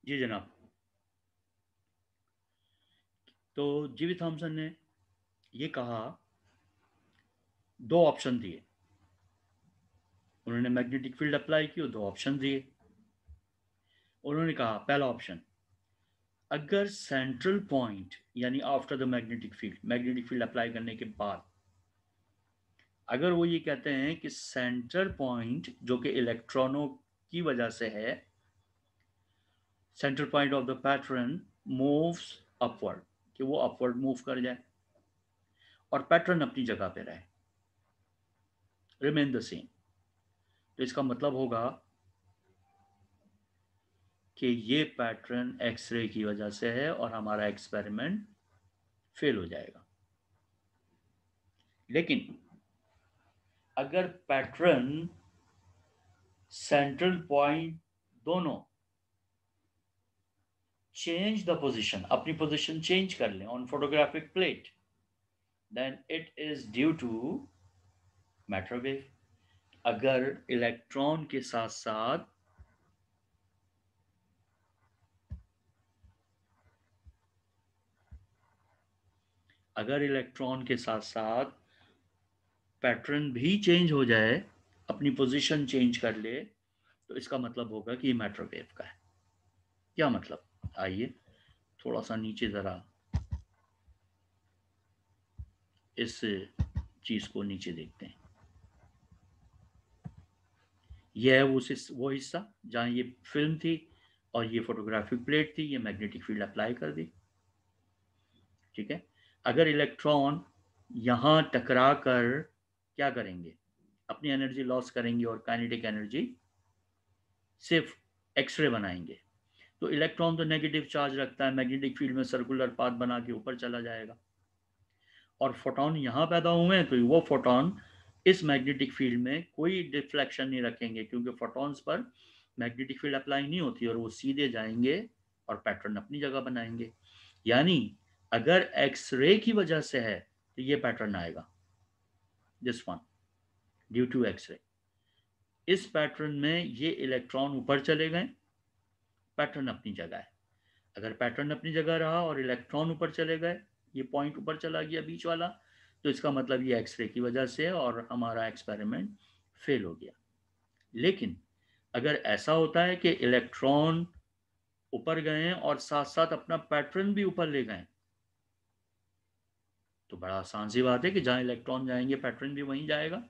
जी जनाब। तो जीवी थॉमसन ने ये कहा, दो ऑप्शन दिए उन्होंने, मैग्नेटिक फील्ड अप्लाई की और दो ऑप्शन दिए। उन्होंने कहा पहला ऑप्शन, अगर सेंट्रल पॉइंट यानी after the magnetic field apply करने के बाद अगर वो ये कहते हैं कि सेंटर पॉइंट जो कि इलेक्ट्रॉनों की वजह से है, centre point of the pattern moves upward, कि वो अपवर्ड मूव कर जाए और पैटर्न अपनी जगह पे रहे, रिमेन द सेम, तो इसका मतलब होगा कि ये पैटर्न एक्सरे की वजह से है और हमारा एक्सपेरिमेंट फेल हो जाएगा। लेकिन अगर पैटर्न सेंट्रल पॉइंट दोनों चेंज द पोजीशन, अपनी पोजीशन चेंज कर लें on photographic plate, then it is due to matter wave. अगर इलेक्ट्रॉन के साथ साथ अगर इलेक्ट्रॉन के साथ साथ पैटर्न भी चेंज हो जाए, अपनी पोजीशन चेंज कर ले, तो इसका मतलब होगा कि ये मैटर वेव का है। क्या मतलब? आइए थोड़ा सा नीचे ज़रा इस चीज़ को नीचे देखते हैं। यह है वो हिस्सा जहाँ ये फिल्म थी और ये फोटोग्राफिक प्लेट थी, ये मैग्नेटिक फील्ड अप्लाई कर दी। ठीक है, अगर इलेक्ट्रॉन यहाँ टकरा कर क्या करेंगे, अपनी एनर्जी लॉस करेंगे और काइनेटिक एनर्जी सिर्फ एक्सरे बनाएंगे, तो इलेक्ट्रॉन तो नेगेटिव चार्ज रखता है, मैग्नेटिक फील्ड में सर्कुलर पाथ बना के ऊपर चला जाएगा, और फोटॉन यहाँ पैदा हुए हैं तो वो फोटॉन इस मैग्नेटिक फील्ड में कोई डिफ्लेक्शन नहीं रखेंगे, क्योंकि photons per magnetic field apply नहीं होती और वो सीधे जाएंगे और पैटर्न अपनी जगह बनाएंगे। यानी अगर एक्सरे की वजह से है तो ये पैटर्न आएगा, this one, due to X ray. इस पैटर्न में ये इलेक्ट्रॉन ऊपर चले गए, पैटर्न अपनी जगह है। अगर पैटर्न अपनी जगह रहा और इलेक्ट्रॉन ऊपर चले गए, ये पॉइंट ऊपर चला गया बीच वाला, तो इसका मतलब ये एक्सरे की वजह से और हमारा एक्सपेरिमेंट फेल हो गया। लेकिन अगर ऐसा होता है कि इलेक्ट्रॉन ऊपर गए हैं और साथ साथ अपना पैटर्न भी ऊपर ले गए, तो बड़ा आसान सी बात है कि जहां इलेक्ट्रॉन जाएंगे पैटर्न भी वहीं जाएगा,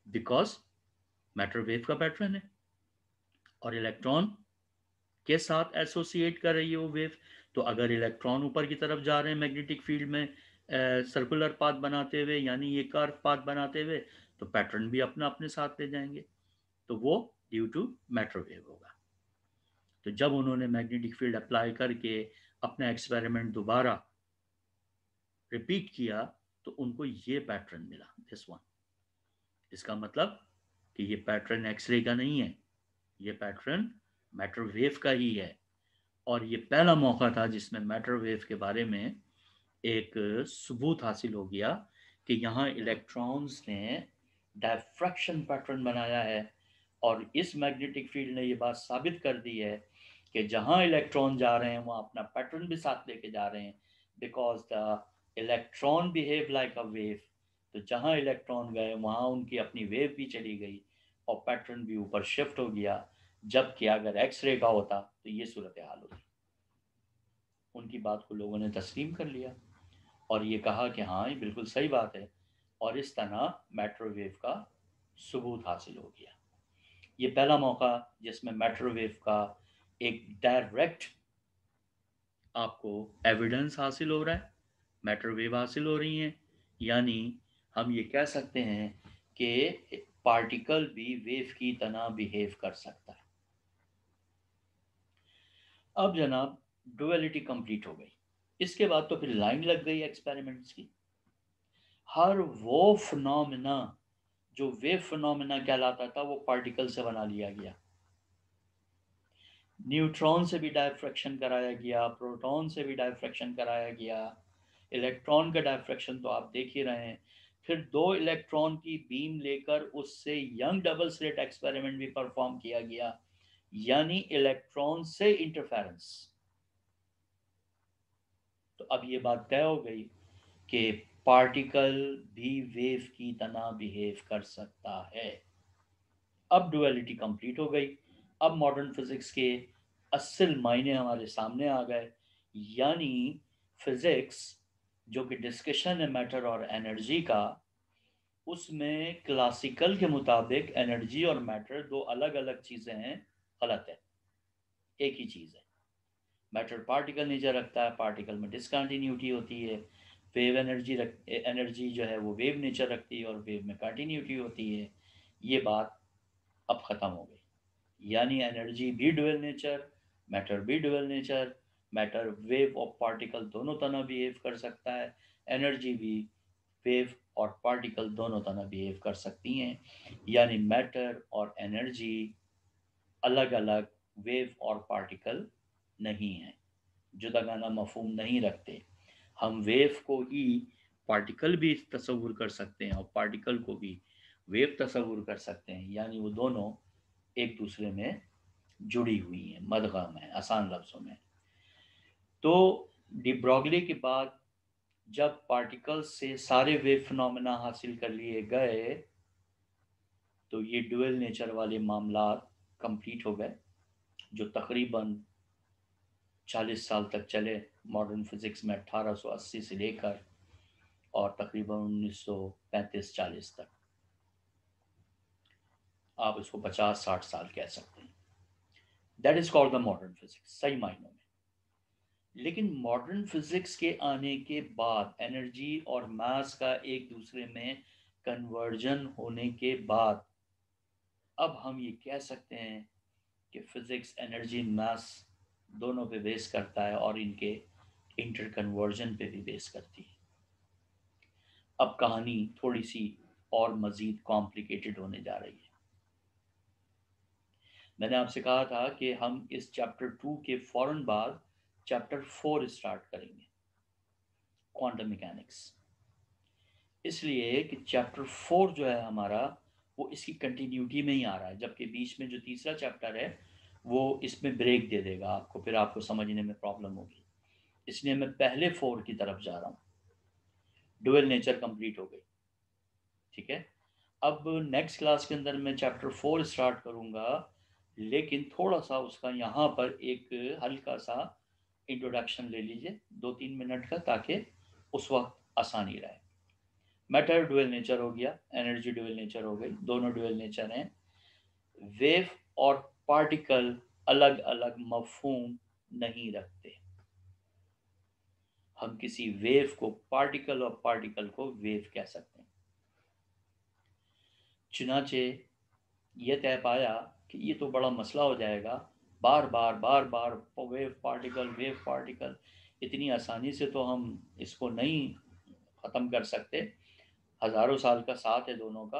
बिकॉज मैटर वेव का पैटर्न है और इलेक्ट्रॉन के साथ एसोसिएट कर रही है वो वेव। तो अगर इलेक्ट्रॉन ऊपर की तरफ जा रहे हैं मैग्नेटिक फील्ड में सर्कुलर पाथ बनाते हुए, यानी ये कर्व पाथ बनाते हुए, तो पैटर्न भी अपना अपने साथ ले जाएंगे, तो वो ड्यू टू मैटर वेव होगा। तो जब उन्होंने मैग्नेटिक फील्ड अप्लाई करके अपना एक्सपेरिमेंट दोबारा रिपीट किया, तो उनको ये पैटर्न मिला, दिस वन। इसका मतलब कि ये पैटर्न एक्सरे का नहीं है, ये पैटर्न मैटर वेव का ही है। और ये पहला मौका था जिसमें मैटर वेव के बारे में एक सबूत हासिल हो गया कि यहाँ इलेक्ट्रॉन्स ने डायफ्रैक्शन पैटर्न बनाया है, और इस मैग्नेटिक फील्ड ने ये बात साबित कर दी है कि जहाँ इलेक्ट्रॉन जा रहे हैं वहाँ अपना पैटर्न भी साथ लेके जा रहे हैं, because the electron behave like a wave. तो जहाँ इलेक्ट्रॉन गए वहाँ उनकी अपनी वेव भी चली गई और पैटर्न भी ऊपर शिफ्ट हो गया, जबकि अगर एक्सरे का होता तो ये सूरत हाल होती। उनकी बात को लोगों ने तस्लीम कर लिया और ये कहा कि हाँ ये बिल्कुल सही बात है, और इस तरह मैटर वेव का सबूत हासिल हो गया। ये पहला मौका जिसमें मैटर वेव का एक डायरेक्ट आपको एविडेंस हासिल हो रहा है, मैटर वेव हासिल हो रही हैं, यानी हम ये कह सकते हैं कि पार्टिकल भी वेव की तरह बिहेव कर सकता है। अब जनाब डुअलिटी कंप्लीट हो गई, इसके बाद तो फिर लाइन लग गई एक्सपेरिमेंट्स की। हर वो फिनोमिना जो वेव फिनोमिना कहलाता था वो पार्टिकल से बना लिया गया। न्यूट्रॉन से भी डायफ्रैक्शन कराया गया, प्रोटॉन से भी डायफ्रैक्शन कराया गया, इलेक्ट्रॉन का डायफ्रैक्शन तो आप देख ही रहे हैं। फिर दो इलेक्ट्रॉन की बीम लेकर उससे यंग डबल स्लिट एक्सपेरिमेंट भी परफॉर्म किया गया, यानी इलेक्ट्रॉन से इंटरफेरेंस। तो अब ये बात तय हो गई कि पार्टिकल भी वेव की तरह बिहेव कर सकता है। अब डुअलिटी कंप्लीट हो गई। अब मॉडर्न फिजिक्स के असल मायने हमारे सामने आ गए, यानी फिजिक्स जो कि डिस्कशन है मैटर और एनर्जी का, उसमें क्लासिकल के मुताबिक एनर्जी और मैटर दो अलग अलग चीज़ें हैं। गलत है, एक ही चीज़ है। मैटर पार्टिकल नेचर रखता है, पार्टिकल में डिसकंटिन्यूटी होती है। वेव एनर्जी जो है वो वेव नेचर रखती है और वेव में कंटिन्यूटी होती है। ये बात अब ख़त्म हो गई, यानी एनर्जी भी डुअल नेचर, मैटर भी डुअल नेचर। मैटर वेव और पार्टिकल दोनों तरह बिहेव कर सकता है, एनर्जी भी वेव और पार्टिकल दोनों तरह बिहेव कर सकती हैं। यानी मैटर और एनर्जी अलग अलग वेव और पार्टिकल नहीं हैं, जुदागाना मफहूम नहीं रखते। हम वेव को ही पार्टिकल भी तस्वुर कर सकते हैं और पार्टिकल को भी वेव तस्वुर कर सकते हैं, यानी वो दोनों एक दूसरे में जुड़ी हुई हैं, मदगम है आसान लफ्ज़ों में। तो डी ब्रॉगली के बाद जब पार्टिकल्स से सारे वेव फिनोमेना हासिल कर लिए गए, तो ये डुअल नेचर वाले मामला कंप्लीट हो गए, जो तकरीबन 40 साल तक चले मॉडर्न फिज़िक्स में, 1880 से लेकर और तकरीबन 1935-40 तक। आप इसको 50-60 साल कह सकते हैं। That is called the modern physics सही मायनों में। लेकिन मॉडर्न फिज़िक्स के आने के बाद, एनर्जी और मास का एक दूसरे में कन्वर्जन होने के बाद, अब हम ये कह सकते हैं कि फ़िज़िक्स एनर्जी मास दोनों पे बेस करता है और इनके इंटर कन्वर्जन पे भी बेस करती है। अब कहानी थोड़ी सी और मज़ीद कॉम्प्लिकेटेड होने जा रही है। मैंने आपसे कहा था कि हम इस चैप्टर 2 के फ़ौरन बाद चैप्टर 4 स्टार्ट करेंगे, क्वांटम मैकेनिक्स। इसलिए कि चैप्टर 4 जो है हमारा, वो इसकी कंटिन्यूटी में ही आ रहा है, जबकि बीच में जो तीसरा चैप्टर है वो इसमें ब्रेक दे देगा आपको, फिर आपको समझने में प्रॉब्लम होगी। इसलिए मैं पहले 4 की तरफ जा रहा हूँ। डुअल नेचर कंप्लीट हो गई, ठीक है। अब नेक्स्ट क्लास के अंदर मैं चैप्टर 4 स्टार्ट करूँगा, लेकिन थोड़ा सा उसका यहाँ पर एक हल्का सा इंट्रोडक्शन ले लीजिए 2-3 मिनट का, ताकि उस वक्त आसानी रहे। मैटर डुअल नेचर हो गया, एनर्जी डुअल नेचर हो गई, दोनों डुअल नेचर हैं। वेव और पार्टिकल अलग अलग मफहूम नहीं रखते। हम किसी वेव को पार्टिकल और पार्टिकल को वेव कह सकते हैं। चुनाचे ये तय पाया कि ये तो बड़ा मसला हो जाएगा, बार बार वेव पार्टिकल, इतनी आसानी से तो हम इसको नहीं ख़त्म कर सकते, हज़ारों साल का साथ है दोनों का।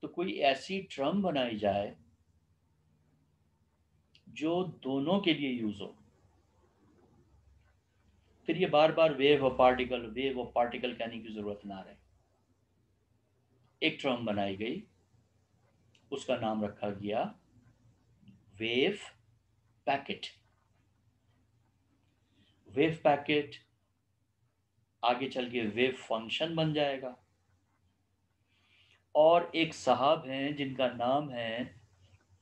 तो कोई ऐसी टर्म बनाई जाए जो दोनों के लिए यूज़ हो। फिर ये बार बार वेव और पार्टिकल कहने की ज़रूरत ना रहे। एक टर्म बनाई गई, उसका नाम रखा गया वेव पैकेट। वेव पैकेट आगे चल के वेव फंक्शन बन जाएगा। और एक साहब हैं जिनका नाम है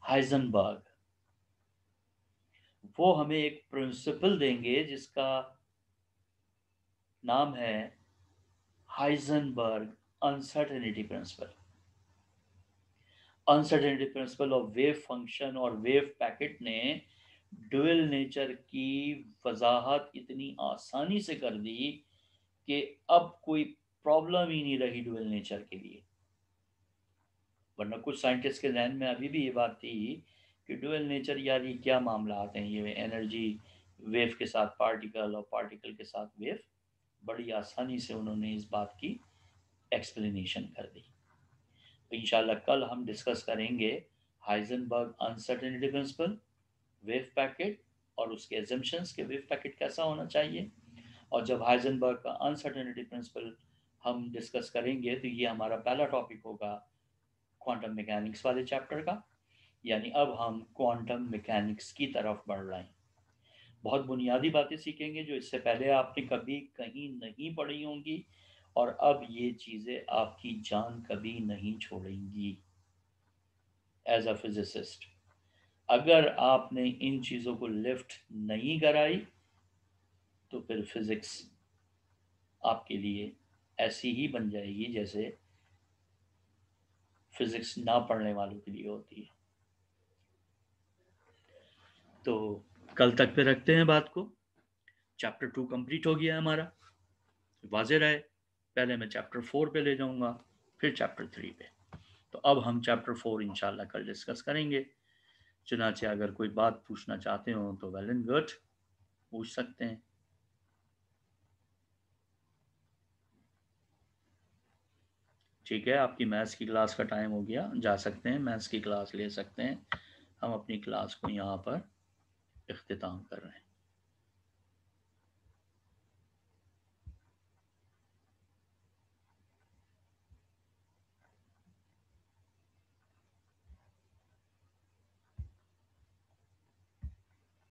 हाइजनबर्ग, वो हमें एक प्रिंसिपल देंगे जिसका नाम है Heisenberg uncertainty principle. Uncertainty principle of wave function और वेव पैकेट ने डुअल नेचर की वजाहत इतनी आसानी से कर दी कि अब कोई प्रॉब्लम ही नहीं रही डुअल नेचर के लिए। वरना कुछ साइंटिस्ट के जहन में अभी भी ये बात थी कि डुअल नेचर यार ये क्या मामला आते हैं, ये एनर्जी वेव के साथ पार्टिकल और पार्टिकल के साथ वेव। बड़ी आसानी से उन्होंने इस बात की एक्सप्लेनेशन कर दी। तो इंशाल्लाह कल हम डिस्कस करेंगे Heisenberg uncertainty principle, wave packet और उसके एजम्पशंस के वेव पैकेट कैसा होना चाहिए। और जब हाइजनबर्ग का अनसर्टेनिटी प्रिंसिपल हम डिस्कस करेंगे तो ये हमारा पहला टॉपिक होगा क्वांटम मैकेनिक्स वाले चैप्टर का। यानी अब हम क्वांटम मैकेनिक्स की तरफ बढ़ रहे हैं। बहुत बुनियादी बातें सीखेंगे जो इससे पहले आपने कभी कहीं नहीं पढ़ी होंगी, और अब ये चीज़ें आपकी जान कभी नहीं छोड़ेंगी। एज अ फिजिसिस्ट, अगर आपने इन चीज़ों को लिफ्ट नहीं कराई तो फिर फिज़िक्स आपके लिए ऐसी ही बन जाएगी जैसे फिज़िक्स ना पढ़ने वालों के लिए होती है। तो कल तक पे रखते हैं बात को। चैप्टर 2 कंप्लीट हो गया है हमारा, वाज़ेह रहे। पहले मैं चैप्टर 4 पे ले जाऊंगा, फिर चैप्टर 3 पे। तो अब हम चैप्टर 4 इंशाल्लाह कल डिस्कस करेंगे। चुनाचे अगर कोई बात पूछना चाहते हो तो वेल एंड गुड, पूछ सकते हैं। ठीक है, आपकी मैथ्स की क्लास का टाइम हो गया, जा सकते हैं, मैथ्स की क्लास ले सकते हैं। हम अपनी क्लास को यहाँ पर इख्तिताम कर रहे हैं।